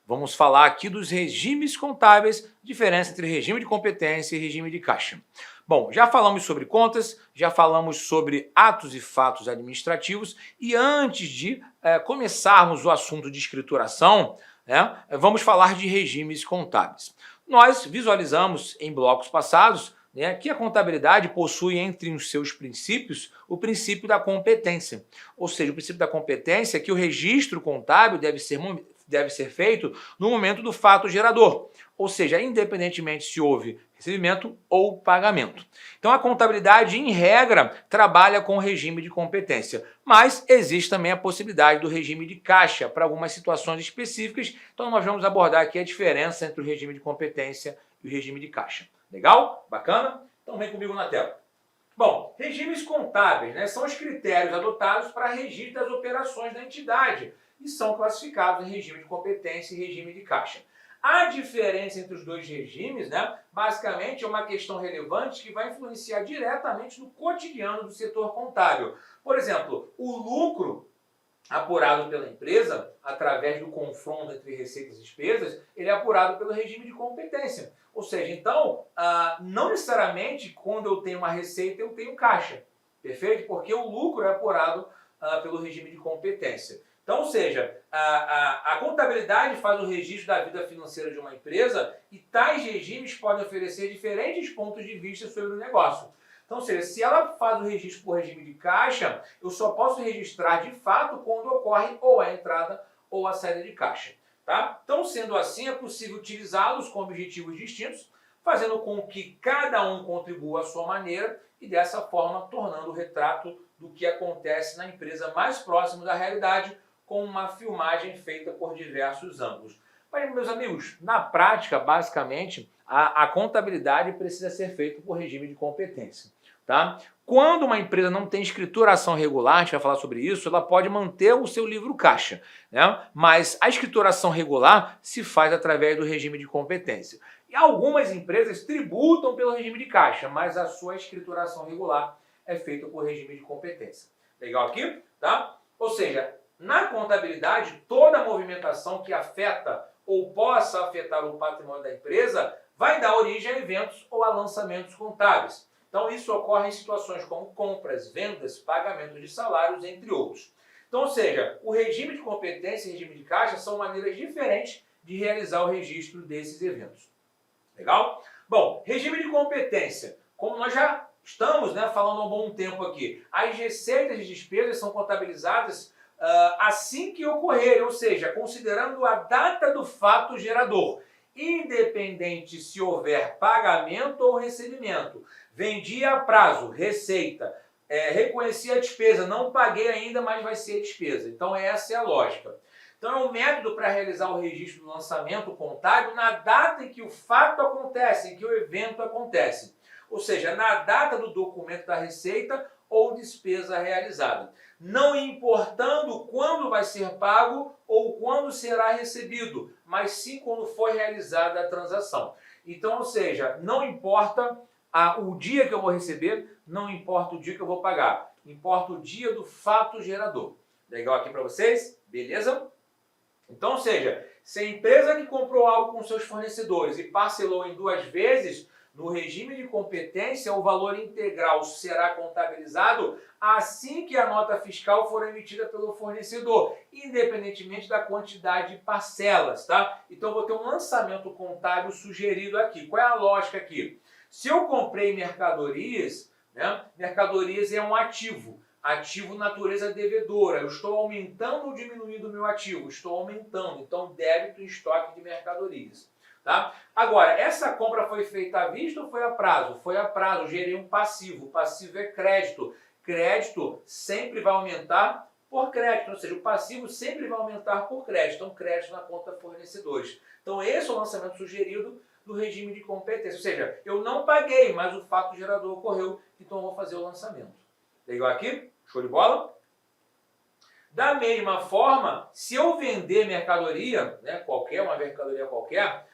Vamos falar aqui dos regimes contábeis, diferença entre regime de competência e regime de caixa. Bom, já falamos sobre contas, já falamos sobre atos e fatos administrativos e antes de começarmos o assunto de escrituração, vamos falar de regimes contábeis. Nós visualizamos em blocos passados que a contabilidade possui entre os seus princípios o princípio da competência. Ou seja, o princípio da competência é que o registro contábil deve ser feito no momento do fato gerador, ou seja, independentemente se houve recebimento ou pagamento. Então a contabilidade, em regra, trabalha com o regime de competência, mas existe também a possibilidade do regime de caixa para algumas situações específicas, então nós vamos abordar aqui a diferença entre o regime de competência e o regime de caixa. Legal? Bacana? Então vem comigo na tela. Bom, regimes contábeis são os critérios adotados para registro das operações da entidade e são classificados em regime de competência e regime de caixa. A diferença entre os dois regimes, basicamente, é uma questão relevante que vai influenciar diretamente no cotidiano do setor contábil. Por exemplo, o lucro apurado pela empresa, através do confronto entre receitas e despesas, ele é apurado pelo regime de competência. Ou seja, então, não necessariamente quando eu tenho uma receita eu tenho caixa, perfeito? Porque o lucro é apurado pelo regime de competência. Então, ou seja, a contabilidade faz o registro da vida financeira de uma empresa e tais regimes podem oferecer diferentes pontos de vista sobre o negócio. Então, ou seja, se ela faz o registro por regime de caixa, eu só posso registrar de fato quando ocorre ou a entrada ou a saída de caixa. Tá? Então, sendo assim, é possível utilizá-los com objetivos distintos, fazendo com que cada um contribua à sua maneira e dessa forma tornando o retrato do que acontece na empresa mais próximo da realidade, com uma filmagem feita por diversos ângulos. Mas, meus amigos, na prática, basicamente, a contabilidade precisa ser feita por regime de competência. Tá? Quando uma empresa não tem escrituração regular, a gente vai falar sobre isso, ela pode manter o seu livro caixa, mas a escrituração regular se faz através do regime de competência. E algumas empresas tributam pelo regime de caixa, mas a sua escrituração regular é feita por regime de competência. Legal aqui? Tá? Ou seja, na contabilidade, toda movimentação que afeta ou possa afetar o patrimônio da empresa vai dar origem a eventos ou a lançamentos contábeis. Então, isso ocorre em situações como compras, vendas, pagamento de salários, entre outros. Então, ou seja, o regime de competência e o regime de caixa são maneiras diferentes de realizar o registro desses eventos. Legal? Bom, regime de competência. Como nós já estamos falando há um bom tempo aqui, as receitas e despesas são contabilizadas assim que ocorrerem, ou seja, considerando a data do fato gerador, independente se houver pagamento ou recebimento. Vendi a prazo, receita, reconheci a despesa, não paguei ainda, mas vai ser despesa. Então essa é a lógica. Então é um método para realizar o registro do lançamento contábil na data em que o fato acontece, em que o evento acontece. Ou seja, na data do documento da receita ou despesa realizada. Não importando quando vai ser pago ou quando será recebido, mas sim quando for realizada a transação. Então, ou seja, não importa o dia que eu vou receber, não importa o dia que eu vou pagar, importa o dia do fato gerador. Legal aqui para vocês? Beleza? Então, ou seja, se a empresa que comprou algo com seus fornecedores e parcelou em 2 vezes, no regime de competência, o valor integral será contabilizado assim que a nota fiscal for emitida pelo fornecedor, independentemente da quantidade de parcelas, tá? Então, eu vou ter um lançamento contábil sugerido aqui. Qual é a lógica aqui? Se eu comprei mercadorias, mercadorias é um ativo. Ativo natureza devedora. Eu estou aumentando ou diminuindo o meu ativo? Estou aumentando. Então, débito em estoque de mercadorias. Tá? Agora, essa compra foi feita à vista ou foi a prazo? Foi a prazo, gerei um passivo. Passivo é crédito. Crédito sempre vai aumentar por crédito, ou seja, o passivo sempre vai aumentar por crédito. Então, crédito na conta fornecedores. Então, esse é o lançamento sugerido do regime de competência. Ou seja, eu não paguei, mas o fato gerador ocorreu, então eu vou fazer o lançamento. Legal aqui? Show de bola? Da mesma forma, se eu vender mercadoria, uma mercadoria qualquer,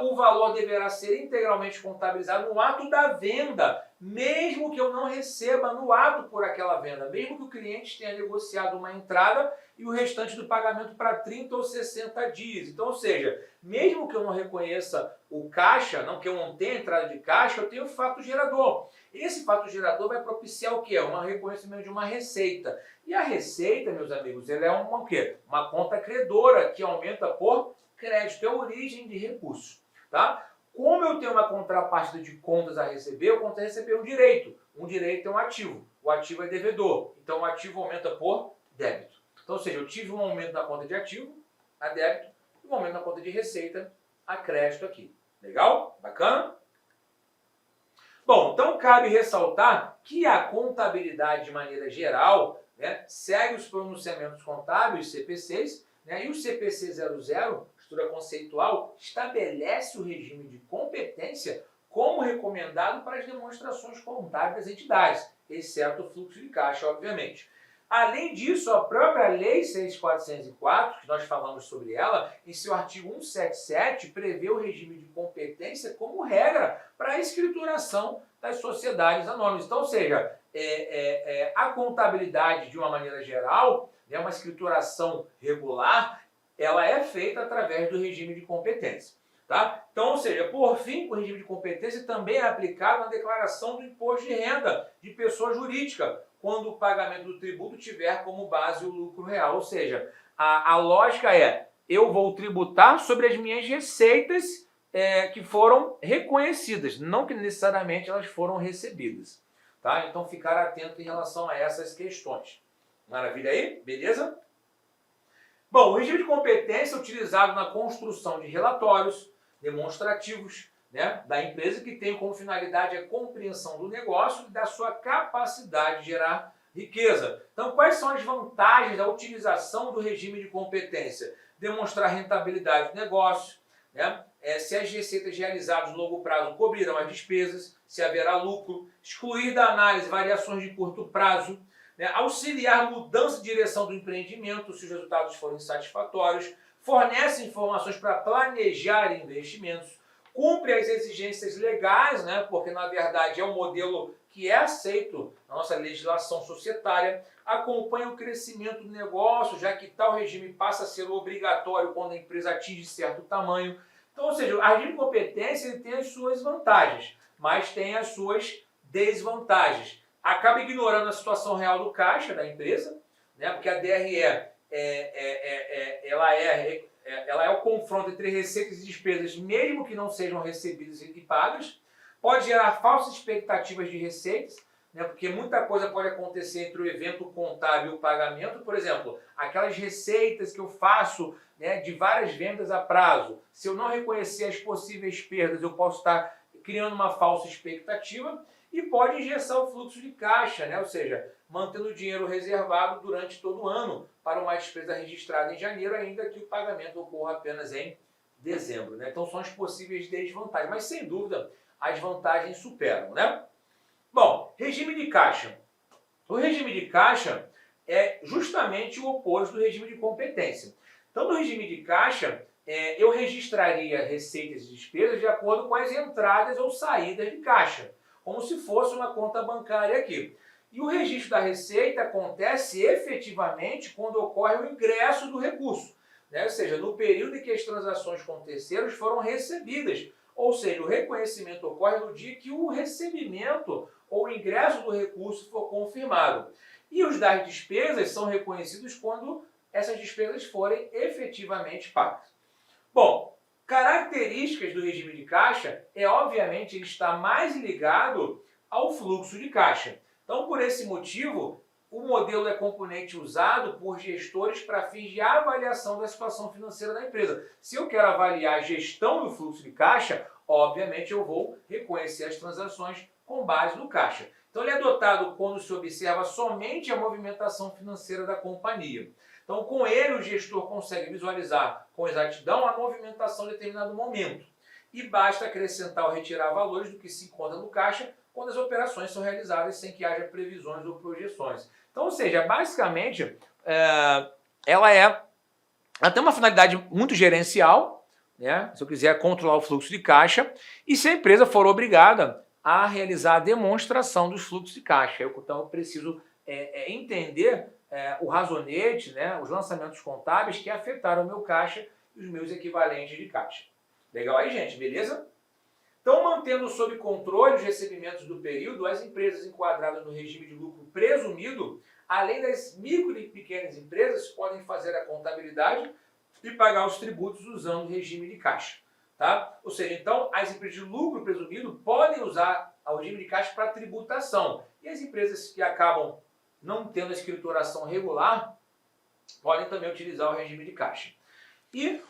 o valor deverá ser integralmente contabilizado no ato da venda, mesmo que eu não receba no ato por aquela venda, mesmo que o cliente tenha negociado uma entrada e o restante do pagamento para 30 ou 60 dias. Então, ou seja, mesmo que eu não reconheça o caixa, não que eu não tenha entrada de caixa, eu tenho o fato gerador. Esse fato gerador vai propiciar o quê? Um reconhecimento de uma receita. E a receita, meus amigos, ela é o quê? Uma conta credora que aumenta por crédito, é a origem de recursos, tá? Como eu tenho uma contrapartida de contas a receber, eu conto a receber um direito. Um direito é um ativo. O ativo é devedor. Então, o ativo aumenta por débito. Então, ou seja, eu tive um aumento na conta de ativo, a débito, e um aumento na conta de receita, a crédito aqui. Legal? Bacana? Bom, então cabe ressaltar que a contabilidade, de maneira geral, né, segue os pronunciamentos contábeis, CPCs, né, e o CPC 00, estrutura conceitual, estabelece o regime de competência como recomendado para as demonstrações contábeis das entidades, exceto o fluxo de caixa, obviamente. Além disso, a própria Lei 6.404, que nós falamos sobre ela, em seu artigo 177, prevê o regime de competência como regra para a escrituração das sociedades anônimas. Então, ou seja, a contabilidade, de uma maneira geral, né, uma escrituração regular, ela é feita através do regime de competência. Tá? Então, ou seja, por fim, o regime de competência também é aplicado na declaração do imposto de renda de pessoa jurídica, quando o pagamento do tributo tiver como base o lucro real. Ou seja, a lógica é, eu vou tributar sobre as minhas receitas que foram reconhecidas, não que necessariamente elas foram recebidas. Tá? Então, ficar atento em relação a essas questões. Maravilha aí? Beleza? Bom, o regime de competência é utilizado na construção de relatórios demonstrativos, né, da empresa que tem como finalidade a compreensão do negócio e da sua capacidade de gerar riqueza. Então, quais são as vantagens da utilização do regime de competência? Demonstrar rentabilidade do negócio, né, se as receitas realizadas no longo prazo cobrirão as despesas, se haverá lucro, excluir da análise variações de curto prazo, né, auxiliar mudança de direção do empreendimento se os resultados forem satisfatórios, fornece informações para planejar investimentos, cumpre as exigências legais, né, porque na verdade é um modelo que é aceito na nossa legislação societária, acompanha o crescimento do negócio, já que tal regime passa a ser obrigatório quando a empresa atinge certo tamanho. Então, ou seja, o regime de competência ele tem as suas vantagens, mas tem as suas desvantagens. Acaba ignorando a situação real do caixa da empresa, né, porque a DRE ela é o confronto entre receitas e despesas, mesmo que não sejam recebidas e pagas. Pode gerar falsas expectativas de receitas, né, porque muita coisa pode acontecer entre o evento contábil e o pagamento. Por exemplo, aquelas receitas que eu faço, né, de várias vendas a prazo, se eu não reconhecer as possíveis perdas, eu posso estar criando uma falsa expectativa e pode injetar o fluxo de caixa, né, ou seja, mantendo o dinheiro reservado durante todo o ano para uma despesa registrada em janeiro, ainda que o pagamento ocorra apenas em dezembro. Né? Então são as possíveis desvantagens, mas sem dúvida as vantagens superam. Né? Bom, regime de caixa. O regime de caixa é justamente o oposto do regime de competência. Então no regime de caixa, eu registraria receitas e despesas de acordo com as entradas ou saídas de caixa, como se fosse uma conta bancária aqui. E o registro da receita acontece efetivamente quando ocorre o ingresso do recurso, né? Ou seja, no período em que as transações com terceiros foram recebidas. Ou seja, o reconhecimento ocorre no dia que o recebimento ou o ingresso do recurso for confirmado. E os das despesas são reconhecidos quando essas despesas forem efetivamente pagas. Bom, características do regime de caixa obviamente, ele está mais ligado ao fluxo de caixa. Então, por esse motivo, o modelo é componente usado por gestores para fins de avaliação da situação financeira da empresa. Se eu quero avaliar a gestão do fluxo de caixa, obviamente eu vou reconhecer as transações com base no caixa. Então, ele é adotado quando se observa somente a movimentação financeira da companhia. Então, com ele, o gestor consegue visualizar com exatidão a movimentação em determinado momento. E basta acrescentar ou retirar valores do que se encontra no caixa quando as operações são realizadas sem que haja previsões ou projeções. Então, ou seja, basicamente, ela tem uma finalidade muito gerencial, né? Se eu quiser controlar o fluxo de caixa, e se a empresa for obrigada a realizar a demonstração dos fluxos de caixa. Então eu preciso entender o razonete, né, os lançamentos contábeis que afetaram o meu caixa e os meus equivalentes de caixa. Legal aí, gente? Beleza? Então, mantendo sob controle os recebimentos do período, as empresas enquadradas no regime de lucro presumido, além das micro e pequenas empresas, podem fazer a contabilidade e pagar os tributos usando o regime de caixa. Tá? Ou seja, então, as empresas de lucro presumido podem usar o regime de caixa para tributação. E as empresas que acabam não tendo a escrituração regular podem também utilizar o regime de caixa.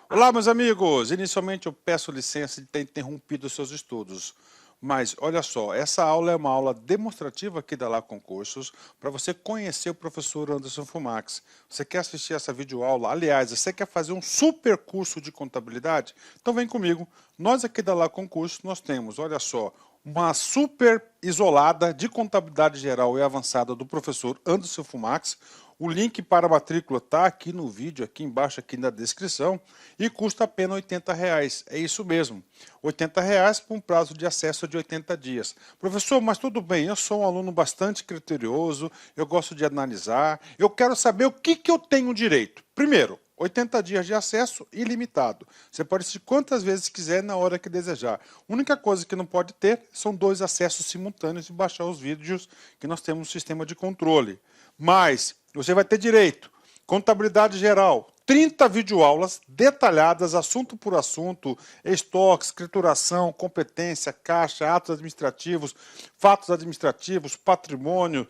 Olá, meus amigos! Inicialmente eu peço licença de ter interrompido os seus estudos. Mas, olha só, essa aula é uma aula demonstrativa aqui da Lá Concursos para você conhecer o professor Anderson Fumax. Você quer assistir essa videoaula? Aliás, você quer fazer um super curso de contabilidade? Então vem comigo. Nós aqui da Lá Concursos, nós temos, olha só, uma super isolada de contabilidade geral e avançada do professor Anderson Fumax. O link para a matrícula está aqui no vídeo, aqui embaixo, aqui na descrição, e custa apenas R$80. É isso mesmo, R$80 por um prazo de acesso de 80 dias. Professor, mas tudo bem, eu sou um aluno bastante criterioso, eu gosto de analisar, eu quero saber o que eu tenho direito. Primeiro, 80 dias de acesso ilimitado. Você pode assistir quantas vezes quiser na hora que desejar. A única coisa que não pode ter são 2 acessos simultâneos e baixar os vídeos que nós temos no sistema de controle. Mas você vai ter direito, contabilidade geral, 30 videoaulas detalhadas, assunto por assunto, estoque, escrituração, competência, caixa, atos administrativos, fatos administrativos, patrimônio,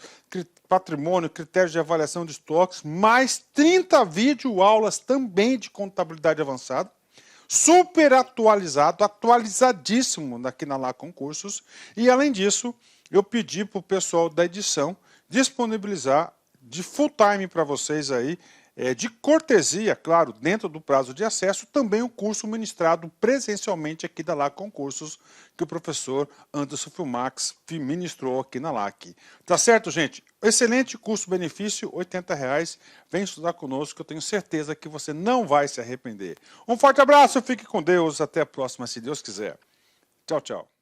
critérios de avaliação de estoques, mais 30 videoaulas também de contabilidade avançada, super atualizado, atualizadíssimo aqui na Lá Concursos, e além disso, eu pedi para o pessoal da edição disponibilizar de full time para vocês aí, de cortesia, claro, dentro do prazo de acesso, também o curso ministrado presencialmente aqui da Lá Concursos, que o professor Anderson Fumax ministrou aqui na LAC. Tá certo, gente? Excelente custo-benefício, R$80. Vem estudar conosco, que eu tenho certeza que você não vai se arrepender. Um forte abraço, fique com Deus, até a próxima, se Deus quiser. Tchau, tchau.